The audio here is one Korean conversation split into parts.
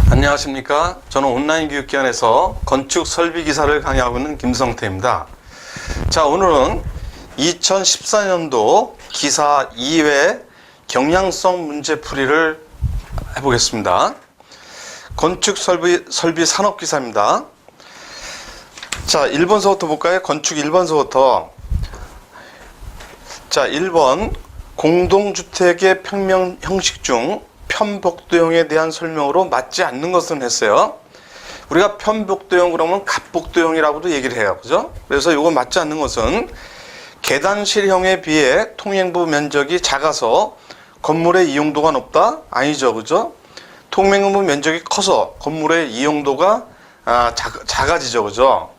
안녕하십니까. 저는 온라인 교육기관에서 건축 설비 기사를 강의하고 있는 김성태입니다. 자, 오늘은 2014년도 기사 2회 경향성 문제풀이를 해보겠습니다. 건축 설비 산업 기사입니다. 자, 1번서부터 볼까요? 건축 1번서부터. 자, 1번 공동주택의 평면 형식 중 편복도형에 대한 설명으로 맞지 않는 것은 했어요. 우리가 편복도형 그러면 갑복도형이라고도 얘기를 해요. 그죠? 그래서 이거 맞지 않는 것은 계단실형에 비해 통행부 면적이 작아서 건물의 이용도가 높다? 아니죠. 그죠? 통행부 면적이 커서 건물의 이용도가 작아지죠. 그죠?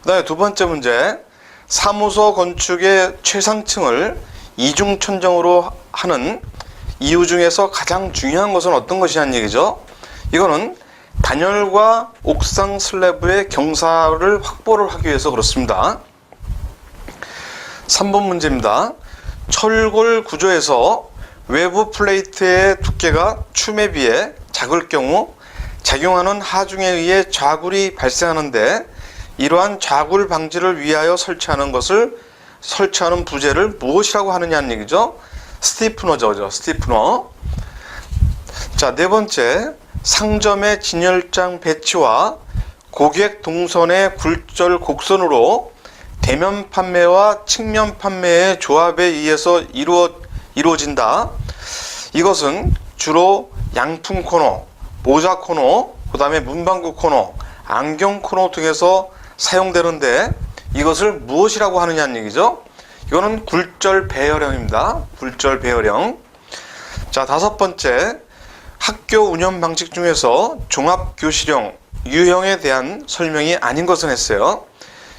그 다음에 두 번째 문제. 사무소 건축의 최상층을 이중천정으로 하는 이유 중에서 가장 중요한 것은 어떤 것이냐는 얘기죠. 이거는 단열과 옥상 슬래브의 경사를 확보를 하기 위해서 그렇습니다. 3번 문제입니다. 철골 구조에서 외부 플레이트의 두께가 춤에 비해 작을 경우 작용하는 하중에 의해 좌굴이 발생하는데 이러한 좌굴 방지를 위하여 설치하는 부재를 무엇이라고 하느냐는 얘기죠. 스티프너죠. 스티프너. 자, 네 번째. 상점의 진열장 배치와 고객 동선의 굴절 곡선으로 대면 판매와 측면 판매의 조합에 의해서 이루어진다. 이것은 주로 양품 코너, 모자 코너, 그 다음에 문방구 코너, 안경 코너 등에서 사용되는데 이것을 무엇이라고 하느냐는 얘기죠. 이거는 굴절 배열형입니다. 굴절 배열형. 자, 다섯 번째. 학교 운영 방식 중에서 종합교실형, U형에 대한 설명이 아닌 것은 했어요.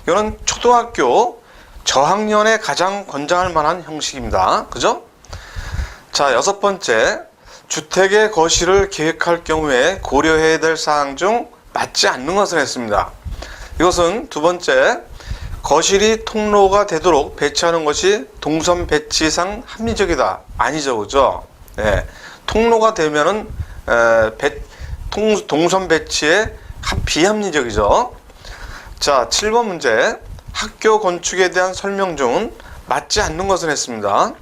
이거는 초등학교 저학년에 가장 권장할 만한 형식입니다. 그죠? 자, 여섯 번째. 주택의 거실을 계획할 경우에 고려해야 될 사항 중 맞지 않는 것은 했습니다. 이것은 두 번째. 거실이 통로가 되도록 배치하는 것이 동선 배치상 합리적이다. 아니죠. 그죠? 네. 통로가 되면은, 동선 배치에 비합리적이죠. 자, 7번 문제. 학교 건축에 대한 설명 중 맞지 않는 것은 했습니다.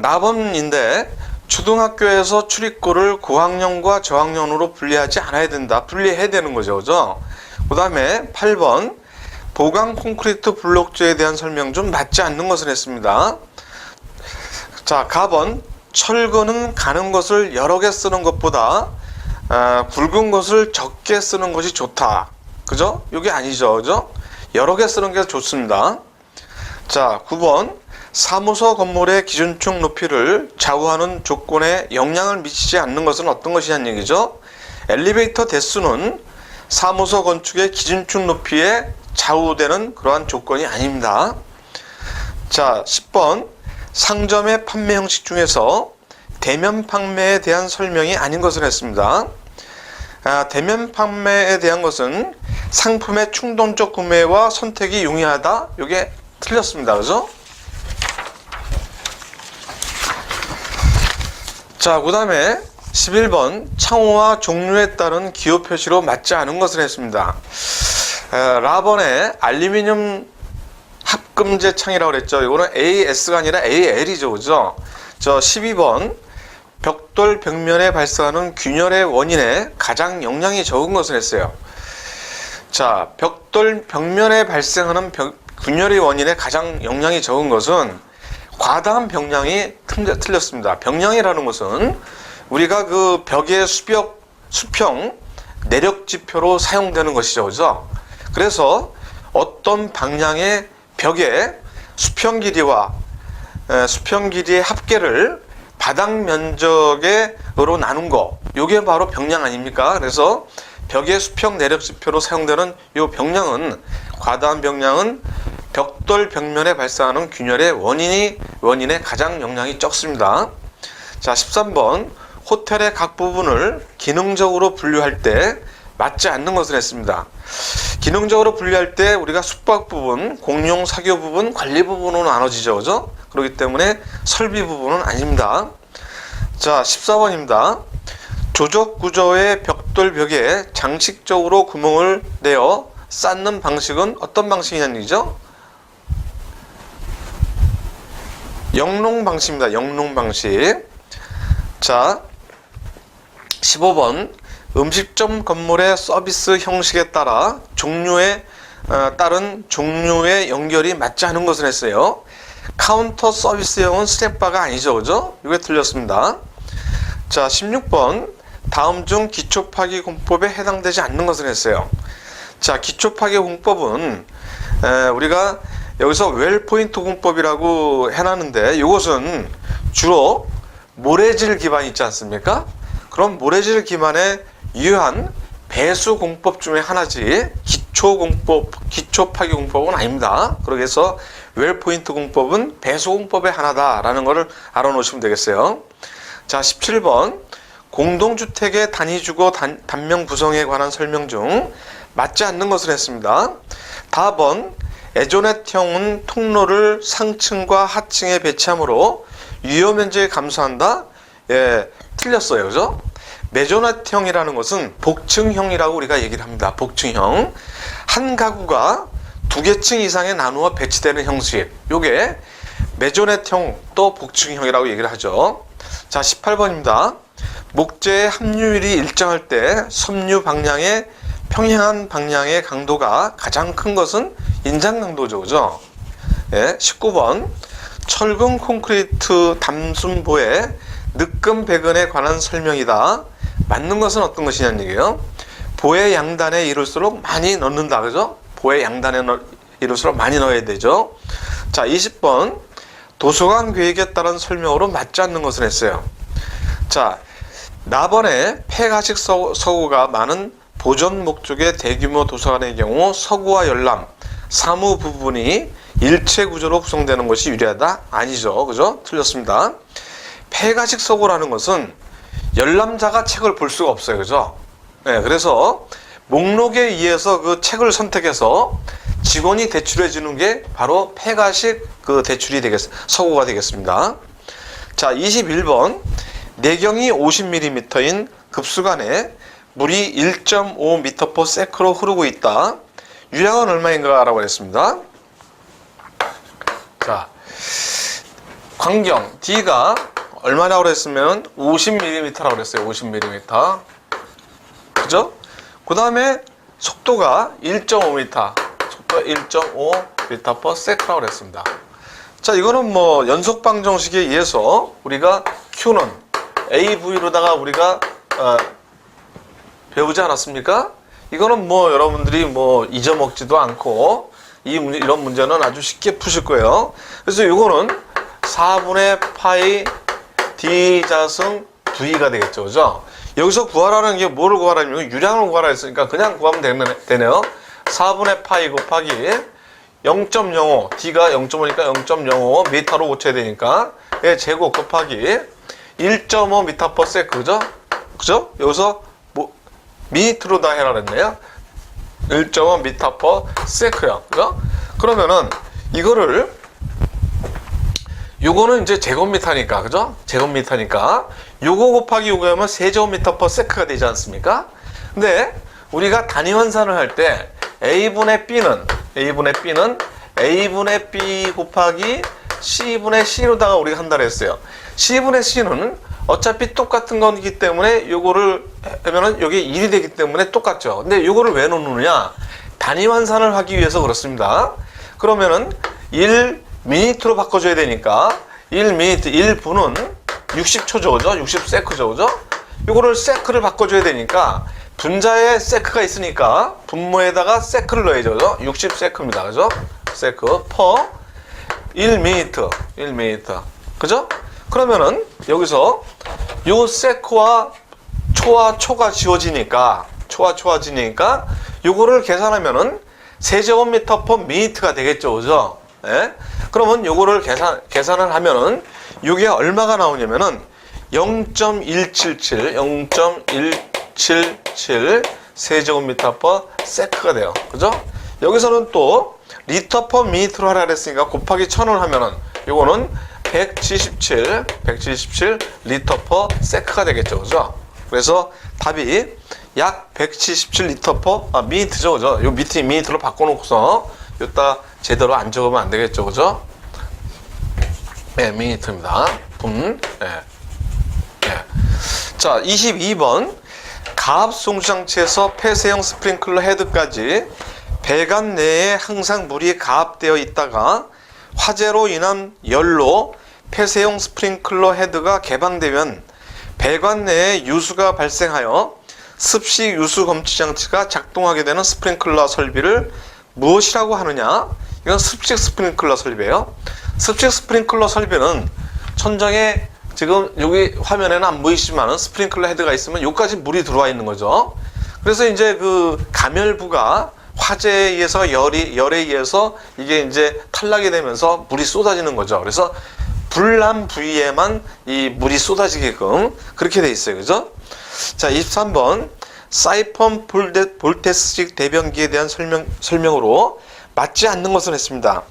나번인데, 초등학교에서 출입구를 고학년과 저학년으로 분리하지 않아야 된다. 분리해야 되는 거죠. 그죠? 그 다음에 8번 보강 콘크리트 블록재에 대한 설명 좀 맞지 않는 것을 했습니다. 자, 가번 철근은 가는 것을 여러 개 쓰는 것보다 굵은 것을 적게 쓰는 것이 좋다. 그죠? 이게 아니죠. 그죠? 여러 개 쓰는 게 좋습니다. 자, 9번 사무소 건물의 기준축 높이를 좌우하는 조건에 영향을 미치지 않는 것은 어떤 것이냐는 얘기죠. 엘리베이터 대수는 사무소 건축의 기준축 높이에 좌우되는 그러한 조건이 아닙니다. 자, 10번 상점의 판매 형식 중에서 대면 판매에 대한 설명이 아닌 것을 했습니다. 대면 판매에 대한 것은 상품의 충동적 구매와 선택이 용이하다. 이게 틀렸습니다. 그죠? 자, 그 다음에 11번 창호와 종류에 따른 기호 표시로 맞지 않은 것을 했습니다. 라번에 알루미늄 합금제 창이라고 그랬죠. 이거는 AS가 아니라 AL이죠. 그죠? 저 12번 벽돌 벽면에 발생하는 균열의 원인에 가장 영향이 적은 것을 했어요. 자, 벽돌 벽면에 발생하는 균열의 원인에 가장 영향이 적은 것은 과다한 병량이 틀렸습니다. 병량이라는 것은 우리가 그 벽의 수평 내력 지표로 사용되는 것이죠. 그죠? 그래서 어떤 방향의 벽의 수평 길이와 수평 길이의 합계를 바닥 면적으로 나눈 거, 이게 바로 병량 아닙니까? 그래서 벽의 수평 내력 지표로 사용되는 이 병량은, 과다한 병량은 벽돌 벽면에 발생하는 균열의 원인에 가장 영향이 적습니다. 자, 13번 호텔의 각 부분을 기능적으로 분류할 때 맞지 않는 것을 했습니다. 기능적으로 분류할 때 우리가 숙박 부분, 공용 사교 부분, 관리 부분으로 나눠지죠. 그죠? 그렇기 때문에 설비 부분은 아닙니다. 자, 14번입니다. 조적 구조의 벽돌 벽에 장식적으로 구멍을 내어 쌓는 방식은 어떤 방식이냐는 얘기죠? 영농 방식입니다. 영농 방식. 자, 15번 음식점 건물의 서비스 형식에 따라 따른 종류의 연결이 맞지 않은 것을 했어요. 카운터 서비스형은 스냅바가 아니죠, 그죠? 이게 틀렸습니다. 자, 16번 다음 중 기초 파기 공법에 해당되지 않는 것을 했어요. 자, 기초 파기 공법은 우리가 여기서 웰 포인트 공법이라고 해놨는데, 이것은 주로 모래질 기반이 있지 않습니까? 그럼 모래질 기반에 유효한 배수 공법 중에 하나지 기초 파기 공법은 아닙니다. 그래서 웰 포인트 공법은 배수 공법의 하나다라는 것을 알아놓으시면 되겠어요. 자, 17번 공동주택의 단위주거 단면 구성에 관한 설명 중 맞지 않는 것을 했습니다. 답은 에조넷형은 통로를 상층과 하층에 배치함으로 유효 면적이 감소한다. 예, 틀렸어요, 그죠? 메조넷형이라는 것은 복층형이라고 우리가 얘기를 합니다. 복층형. 한 가구가 두 개 층 이상에 나누어 배치되는 형식. 요게 메조넷형 또 복층형이라고 얘기를 하죠. 자, 18번입니다. 목재의 함유율이 일정할 때 섬유 방향의 평행한 방향의 강도가 가장 큰 것은 인장 강도죠, 그죠? 예, 19번 철근 콘크리트 담순보의 느끔 배근에 관한 설명이다. 맞는 것은 어떤 것이냐는 얘기예요. 보의 양단에 이룰수록 많이 넣는다, 그죠? 보의 양단에 이룰수록 많이 넣어야 되죠. 자, 20번 도서관 계획에 따른 설명으로 맞지 않는 것을 했어요. 자, 나번에 폐가식 서구가 많은 보존 목적의 대규모 도서관의 경우 서구와 열람, 사무 부분이 일체 구조로 구성되는 것이 유리하다? 아니죠, 그죠? 틀렸습니다. 폐가식 서구라는 것은 열람자가 책을 볼 수가 없어요, 그죠? 네, 그래서 목록에 의해서 그 책을 선택해서 직원이 대출해 주는 게 바로 폐가식 서구가 되겠습니다. 자, 21번 내경이 50mm인 급수관에 물이 1.5m/s로 흐르고 있다. 유량은 얼마인가 라고 했습니다. 자, 광경 D가 얼마라고 그랬으면 50mm라고 그랬어요. 50mm. 그죠? 그 다음에 속도가 1.5m. 속도가 1.5m/s라고 그랬습니다. 자, 이거는 뭐 연속방 정식에 의해서 우리가 Q는 AV로다가 우리가 배우지 않았습니까? 이거는 뭐 여러분들이 뭐 잊어먹지도 않고 이런 문제는 아주 쉽게 푸실 거예요. 그래서 이거는 4분의 파이 D자승 V가 되겠죠, 그죠? 여기서 구하라는 게 뭐를 구하라면 유량을 구하라 했으니까 그냥 구하면 되네요. 4분의 파이 곱하기 0.05, D가 0.5니까 0.05 미터로 고쳐야 되니까 제곱 곱하기 1.5m/s, 그죠? 그죠? 여기서 뭐 미터로 다 해라 그랬네요. 1.5m/s요. 그죠? 그러면은 요거는 이제 제곱미터니까, 그죠? 제곱미터니까 요거 곱하기 요거 하면 세제곱미터/s가 되지 않습니까? 근데 우리가 단위 환산을 할 때 A분의 B는 A분의 B 곱하기 C분의 C로다가 우리가 한다고 했어요. C분의 C는 어차피 똑같은 거기 때문에 요거를 하면은 여기 1이 되기 때문에 똑같죠. 근데 요거를 왜 놓느냐? 단위 환산을 하기 위해서 그렇습니다. 그러면은 1미니트로 바꿔줘야 되니까 1미니트, 1분은 60초죠, 그죠? 60세크죠, 그죠? 요거를 세크를 바꿔줘야 되니까 분자에 세크가 있으니까 분모에다가 세크를 넣어야죠, 그죠? 60세크입니다, 그죠? 세크 퍼 1미니트, 그죠? 그러면은 여기서 요 세크와 초가 지워지니까 요거를 계산하면은 세제곱미터/미니트가 되겠죠, 그죠? 예? 그러면 요거를 계산을 하면은 요게 얼마가 나오냐면은 0.177 세제곱미터/s가 돼요, 그죠? 여기서는 또 리터/미니트로 하라 그랬으니까 곱하기 1000을 하면은 요거는 177 리터/s가 되겠죠, 그죠? 그래서 답이 약 177리터 미니트죠, 그죠? 요 밑에 미니트로 바꿔놓고서 요따 제대로 안 적으면 안 되겠죠, 그죠? 네, 미니트입니다. 분. 네. 네. 자, 22번. 가압 송수장치에서 폐쇄형 스프링클러 헤드까지 배관 내에 항상 물이 가압되어 있다가 화재로 인한 열로 폐쇄형 스프링클러 헤드가 개방되면 배관 내에 유수가 발생하여 습식 유수 검지 장치가 작동하게 되는 스프링클러 설비를 무엇이라고 하느냐? 이건 습식 스프링클러 설비예요. 습식 스프링클러 설비는 천장에 지금 여기 화면에는 안 보이시지만은 스프링클러 헤드가 있으면 여기까지 물이 들어와 있는 거죠. 그래서 이제 그 가멸부가 화재에 의해서 열에 의해서 이게 이제 탈락이 되면서 물이 쏟아지는 거죠. 그래서 불난 부위에만 이 물이 쏟아지게끔 그렇게 돼 있어요. 그죠? 자, 23번. 사이폰 볼테스식 대변기에 대한 설명으로 맞지 않는 것을 했습니다.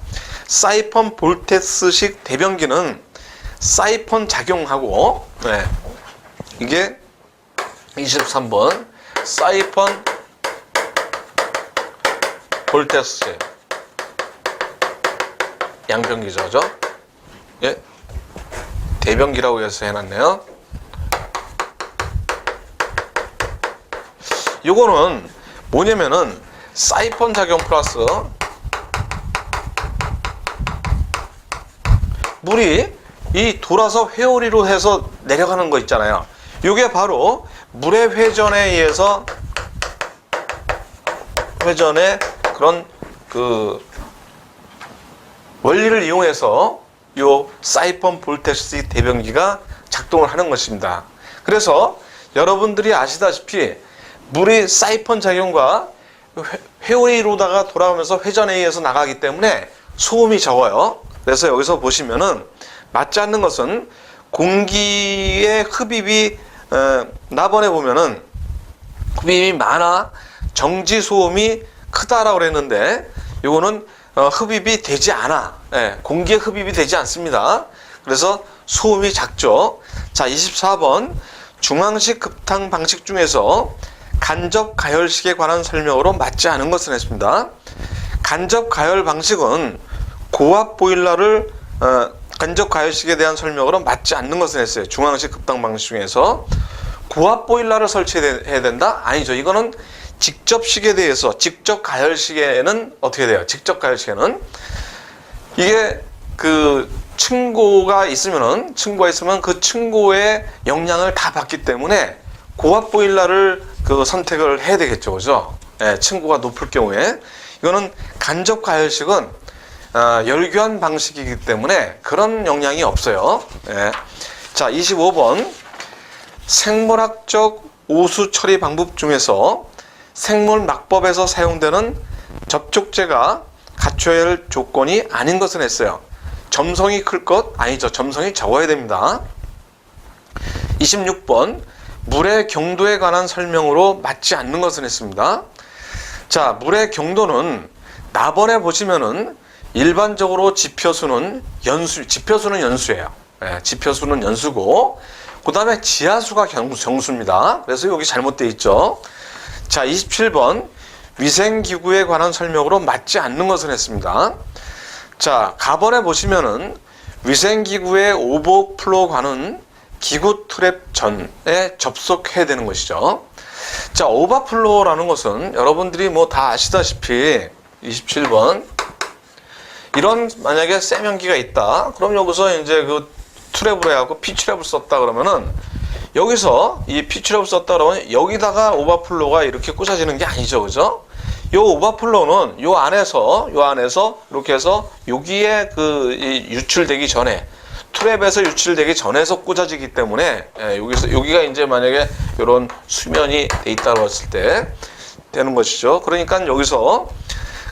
사이폰 볼테스식 대변기는 사이폰 작용하고, 네, 이게 23번 사이폰 볼테스 양변기죠, 그죠? 예, 대변기라고 해서 해놨네요. 요거는 뭐냐면은 사이폰 작용 플러스 물이 이 돌아서 회오리로 해서 내려가는 거 있잖아요. 이게 바로 물의 회전에 의해서 회전의 그런 그 원리를 이용해서 요 사이폰 볼테스 대변기가 작동을 하는 것입니다. 그래서 여러분들이 아시다시피 물이 사이폰 작용과 회오리로다가 돌아오면서 회전에 의해서 나가기 때문에 소음이 적어요. 그래서 여기서 보시면은 맞지 않는 것은 공기의 흡입이 나번에 보면은 흡입이 많아 정지 소음이 크다라고 그랬는데 이거는 흡입이 되지 않아. 예, 공기의 흡입이 되지 않습니다. 그래서 소음이 작죠. 자, 24번 중앙식 급탕 방식 중에서 간접 가열식에 관한 설명으로 맞지 않은 것을 했습니다. 간접 가열 방식은 고압 보일러를 간접 가열식에 대한 설명으로 맞지 않는 것을 했어요. 중앙식 급탕 방식 중에서 고압 보일러를 설치해야 된다? 아니죠. 이거는 직접식에 대해서 직접 가열식에는 어떻게 돼요? 직접 가열식에는 이게 그 층고가 있으면 그 층고의 영향을 다 받기 때문에 고압 보일러를 그 선택을 해야 되겠죠, 그죠? 예, 층고가 높을 경우에 이거는 간접 가열식은 열교환 방식이기 때문에 그런 영향이 없어요. 예. 자, 25번 생물학적 오수 처리 방법 중에서 생물 막법에서 사용되는 접촉제가 갖춰야 할 조건이 아닌 것을 했어요. 점성이 클 것? 아니죠. 점성이 적어야 됩니다. 26번 물의 경도에 관한 설명으로 맞지 않는 것을 했습니다. 자, 물의 경도는 나번에 보시면은 일반적으로 지표수는 연수예요. 예, 지표수는 연수고 그 다음에 지하수가 정수입니다. 그래서 여기 잘못되어 있죠. 자, 27번 위생기구에 관한 설명으로 맞지 않는 것을 했습니다. 자, 가번에 보시면은 위생기구의 오버플로관은 기구 트랩 전에 접속해야 되는 것이죠. 자, 오버플로라는 것은 여러분들이 뭐 다 아시다시피 27번 이런 만약에 세면기가 있다. 그럼 여기서 이제 그 트랩으로 해갖고 P트랩을 썼다 그러면은 여기서 이 P트랩을 썼다 그러면 여기다가 오버플로가 이렇게 꽂아지는 게 아니죠. 그죠? 요 오버플로는 요 안에서 이렇게 해서 여기에 그 유출되기 전에 트랩에서 유출되기 전에서 꽂아지기 때문에 여기가 이제 만약에 이런 수면이 돼 있다고 했을 때 되는 것이죠. 그러니까 여기서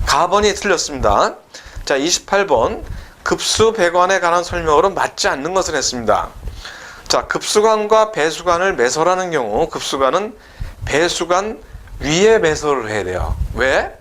가번이 틀렸습니다. 자, 28번 급수 배관에 관한 설명으로 맞지 않는 것을 했습니다. 자, 급수관과 배수관을 매설하는 경우 급수관은 배수관 위에 매설을 해야 돼요. 왜?